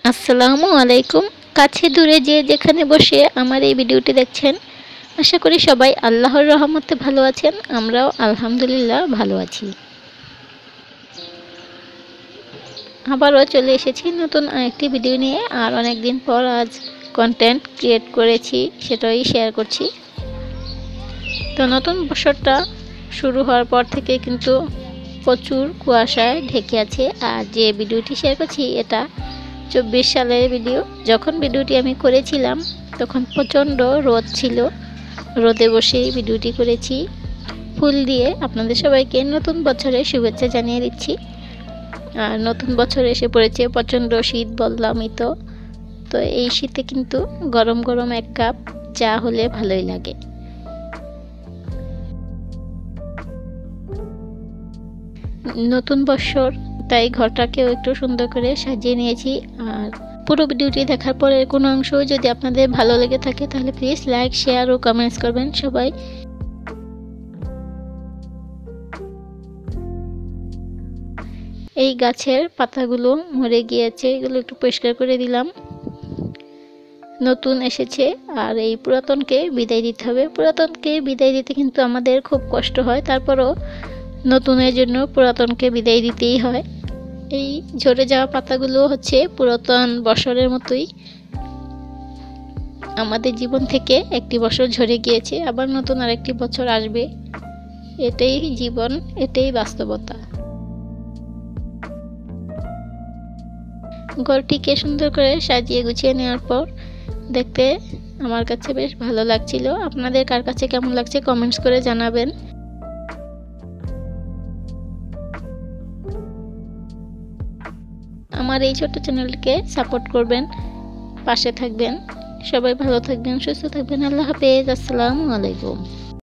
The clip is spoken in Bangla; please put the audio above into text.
আসসালামু আলাইকুম। কাছে দূরে যে যেখানে বসে আমার এই ভিডিওটি দেখছেন, আশা করি সবাই আল্লাহর রহমতে ভালো আছেন। আমরাও আলহামদুলিল্লাহ ভালো আছি। আবারও চলে এসেছি নতুন আরেকটি ভিডিও নিয়ে। আর অনেক দিন পর আজ কন্টেন্ট ক্রিয়েট করেছি, সেটাই শেয়ার করছি। তো নতুন বছরটা শুরু হওয়ার পর থেকে কিন্তু প্রচুর কুয়াশায় ঢেকে আছে। আর যে ভিডিওটি শেয়ার করছি এটা 24 সালের ভিডিও। যখন ভিডিওটি আমি করেছিলাম তখন প্রচণ্ড রোদ ছিল, রোদে বসেই ভিডিওটি করেছি। ফুল দিয়ে আপনাদের সবাইকে নতুন বছরের শুভেচ্ছা জানিয়ে দিচ্ছি। আর নতুন বছর এসে পড়েছে, প্রচণ্ড শীত বললামই তো। তো এই শীতে কিন্তু গরম গরম এক কাপ চা হলে ভালোই লাগে। নতুন বছর, তাই ঘরটাকেও একটু সুন্দর করে সাজিয়ে নিয়েছি। আর পুরো ভিডিওটি দেখার পরে কোনো অংশ যদি আপনাদের ভালো লেগে থাকে তাহলে প্লিজ লাইক, শেয়ার ও কমেন্টস করবেন সবাই। এই গাছের পাতাগুলো মরে গিয়েছে, এগুলো একটু পরিষ্কার করে দিলাম। নতুন এসেছে আর এই পুরাতনকে বিদায় দিতে হবে। পুরাতনকে বিদায় দিতে কিন্তু আমাদের খুব কষ্ট হয়, তারপরও নতুনের জন্য পুরাতনকে বিদায় দিতেই হয়। এই ঝরে যাওয়া পাতাগুলো হচ্ছে পুরাতন বছরের মতোই। আমাদের জীবন থেকে একটি বছর ঝরে গিয়েছে, আবার নতুন আরেকটি বছর আসবে। এটাই জীবন, এটাই বাস্তবতা। ঘরটিকে সুন্দর করে সাজিয়ে গুছিয়ে নেওয়ার পর দেখতে আমার কাছে বেশ ভালো লাগছিল। আপনাদের কার কাছে কেমন লাগছে কমেন্টস করে জানাবেন। আমার এই ছোট্ট চ্যানেলকে সাপোর্ট করবেন, পাশে থাকবেন। সবাই ভালো থাকবেন, সুস্থ থাকবেন। আল্লাহ হাফেজ। আসসালামু আলাইকুম।